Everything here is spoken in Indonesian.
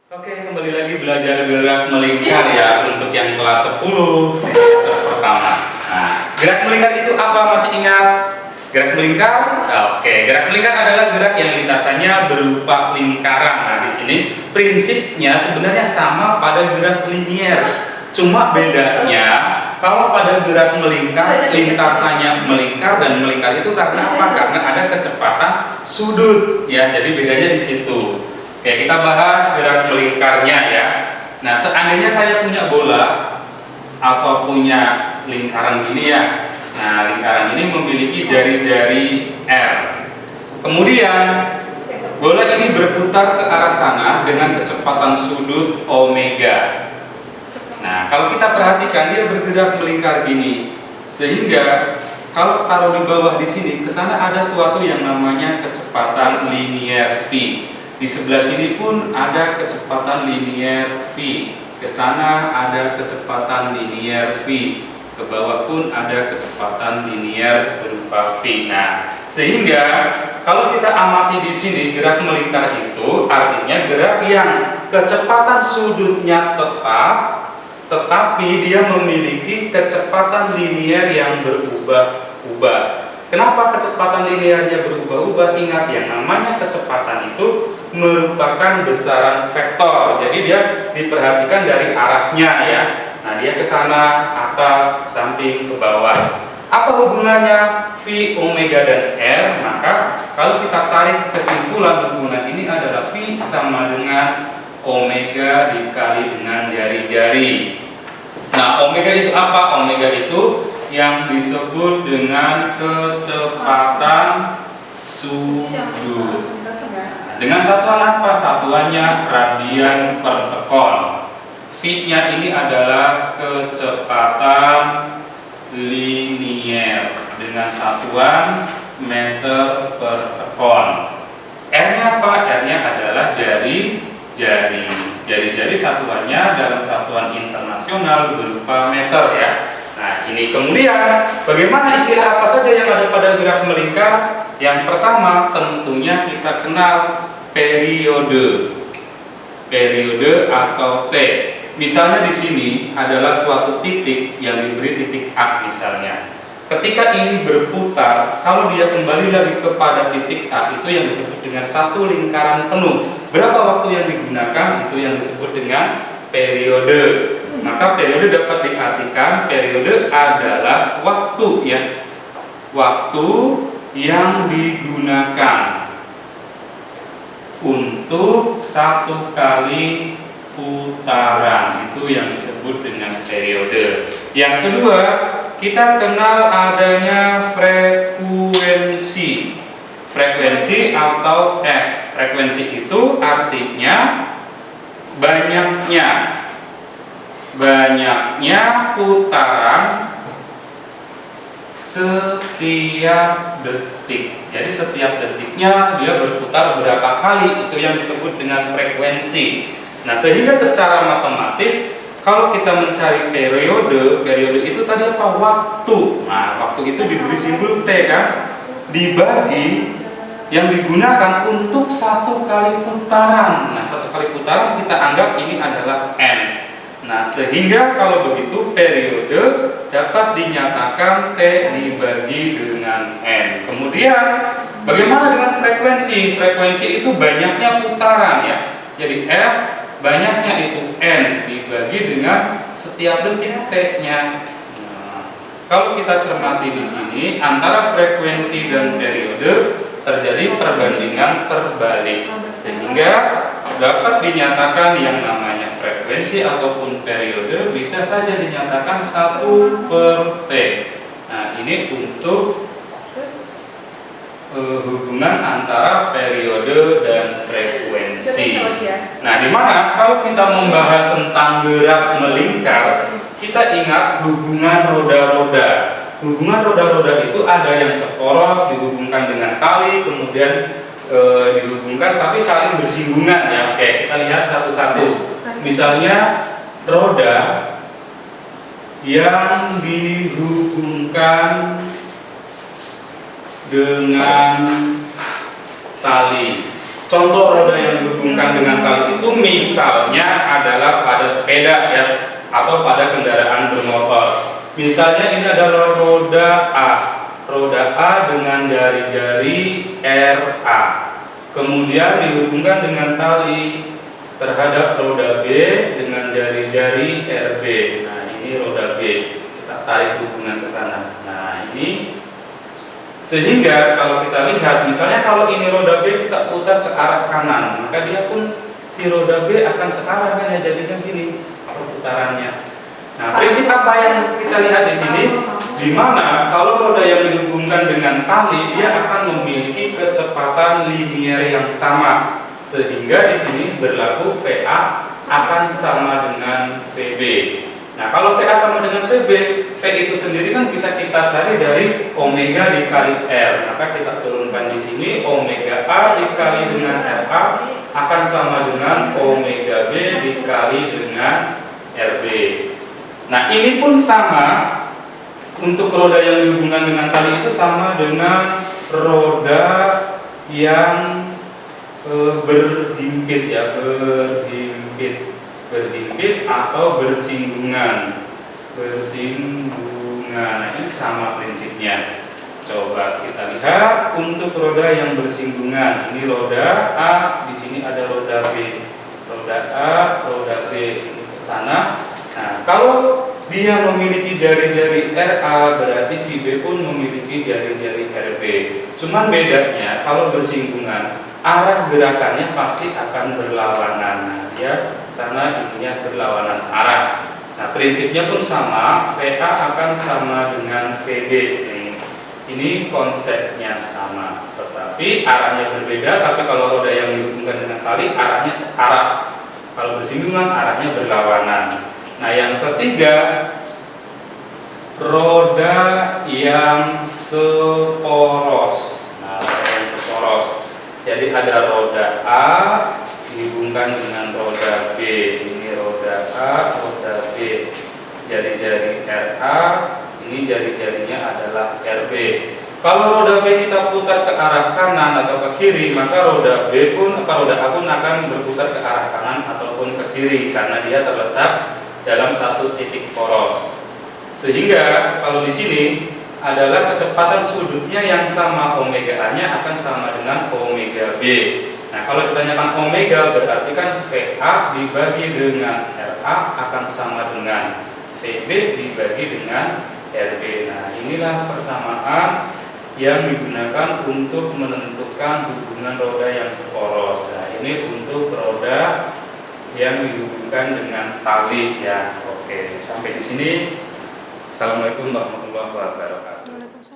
Oke, kembali lagi belajar gerak melingkar ya untuk yang kelas 10 semester pertama. Nah, gerak melingkar itu apa? Masih ingat? Gerak melingkar? Oke, gerak melingkar adalah gerak yang lintasannya berupa lingkaran. Nah, di sini prinsipnya sebenarnya sama pada gerak linier. Cuma bedanya kalau pada gerak melingkar, lintasannya melingkar dan melingkar itu karena apa? Karena ada kecepatan sudut ya. Jadi bedanya di situ. Oke, kita bahas gerak melingkarnya ya. Nah, seandainya saya punya bola atau punya lingkaran gini ya. Nah, lingkaran ini memiliki jari-jari R. Kemudian bola ini berputar ke arah sana dengan kecepatan sudut omega. Nah, kalau kita perhatikan dia bergerak melingkar gini. Sehingga kalau taruh di bawah di sini ke sana ada suatu yang namanya kecepatan linier V. Di sebelah sini pun ada kecepatan linier V. Ke sana ada kecepatan linier V. Ke bawah pun ada kecepatan linier berupa V. Nah, sehingga kalau kita amati di sini gerak melingkar itu artinya gerak yang kecepatan sudutnya tetap, tetapi dia memiliki kecepatan linier yang berubah-ubah. Kenapa kecepatan linearnya berubah-ubah? Ingat yang namanya kecepatan itu merupakan besaran vektor. Jadi dia diperhatikan dari arahnya ya. Nah, dia ke sana, atas, samping, ke bawah. Apa hubungannya V, omega dan R? Maka kalau kita tarik kesimpulan hubungan ini adalah V sama dengan omega dikali dengan jari-jari. Nah, omega itu apa? Omega itu yang disebut dengan kecepatan sudut. Dengan satuan apa? Satuannya radian per sekon. V-nya ini adalah kecepatan linier dengan satuan meter per sekon. R-nya apa? R-nya adalah jari-jari. Jari-jari satuannya dalam satuan internasional berupa meter ya. Nah, ini kemudian bagaimana istilah apa saja yang ada pada gerak melingkar? Yang pertama tentunya kita kenal periode. Periode atau T. Misalnya di sini adalah suatu titik yang diberi titik A misalnya. Ketika ini berputar, kalau dia kembali lagi kepada titik A itu yang disebut dengan satu lingkaran penuh. Berapa waktu yang digunakan? Itu yang disebut dengan periode. Maka periode dapat diartikan periode adalah waktu ya. Waktu yang digunakan untuk satu kali putaran, itu yang disebut dengan periode. Yang kedua, kita kenal adanya frekuensi. Frekuensi atau F. Frekuensi itu artinya banyaknya putaran setiap detik. Jadi setiap detiknya dia berputar berapa kali, itu yang disebut dengan frekuensi. Nah, sehingga secara matematis kalau kita mencari periode itu tadi apa? Waktu. Nah, waktu itu diberi simbol T kan, dibagi yang digunakan untuk satu kali putaran. Nah, satu kali putaran kita anggap ini adalah N. Nah, sehingga kalau begitu periode dapat dinyatakan T dibagi dengan N. Kemudian bagaimana dengan frekuensi? Frekuensi itu banyaknya putaran ya. Jadi F banyaknya itu N dibagi dengan setiap detik T-nya. Nah, kalau kita cermati di sini antara frekuensi dan periode terjadi perbandingan terbalik, sehingga dapat dinyatakan yang namanya frekuensi ataupun periode bisa saja dinyatakan 1/T. Nah, ini untuk hubungan antara periode dan frekuensi. Nah, dimana kalau kita membahas tentang gerak melingkar, kita ingat hubungan roda-roda. Hubungan roda-roda itu ada yang seporos dihubungkan dengan tali, kemudian dihubungkan tapi saling bersinggungan ya. Oke, kita lihat satu-satu. Misalnya roda yang dihubungkan dengan tali. Contoh roda yang dihubungkan dengan tali itu misalnya adalah pada sepeda ya, atau pada kendaraan bermotor. Misalnya ini adalah roda A. Roda A dengan jari-jari RA. Kemudian dihubungkan dengan tali terhadap roda B dengan jari-jari RB. Nah, ini roda B. Kita tarik hubungan ke sana. Nah, ini sehingga kalau kita lihat, misalnya kalau ini roda B kita putar ke arah kanan, maka dia pun si roda B akan searah kan ya, jadinya gini perputarannya. Nah, prinsip apa yang kita lihat di sini? Di mana kalau roda yang dihubungkan dengan tali dia akan memiliki kecepatan linier yang sama, sehingga di sini berlaku VA akan sama dengan VB. Nah, kalau VA sama dengan VB, V itu sendiri kan bisa kita cari dari omega dikali R. Maka kita turunkan di sini, omega A dikali dengan RA akan sama dengan omega B dikali dengan RB. Nah, ini pun sama untuk roda yang dihubungkan dengan tali itu sama dengan roda yang berhimpit ya, berhimpit atau bersinggungan. Nah, ini sama prinsipnya. Coba kita lihat untuk roda yang bersinggungan. Ini roda A, di sini ada roda B. Roda A, roda B ke sana. Nah, kalau dia memiliki jari-jari RA, berarti si B pun memiliki jari-jari RB. Cuman bedanya kalau bersinggungan, arah gerakannya pasti akan berlawanan. Nah, dia sana intinya berlawanan arah. Nah, prinsipnya pun sama, VA akan sama dengan VB. Ini konsepnya sama, tetapi arahnya berbeda. Tapi kalau roda yang dihubungkan dengan tali, arahnya searah. Kalau bersinggungan, arahnya berlawanan. Nah, yang ketiga, roda yang seporos. Nah, roda yang seporos. Jadi ada roda A dihubungkan dengan roda B. Ini roda A, roda B. Jari-jari RA, ini jari-jarinya adalah RB. Kalau roda B kita putar ke arah kanan atau ke kiri, maka roda A pun akan berputar ke arah kanan ataupun ke kiri karena dia terletak dalam satu titik poros. Sehingga kalau di sini adalah kecepatan sudutnya yang sama, omega A-nya akan sama dengan omega B. Nah, kalau ditanyakan omega berarti kan VA dibagi dengan RA akan sama dengan VB dibagi dengan RB. Nah, inilah persamaan yang digunakan untuk menentukan hubungan roda yang seporos. Nah, ini untuk roda yang dihubungkan dengan tali ya. Oke, sampai di sini. Assalamualaikum warahmatullahi wabarakatuh.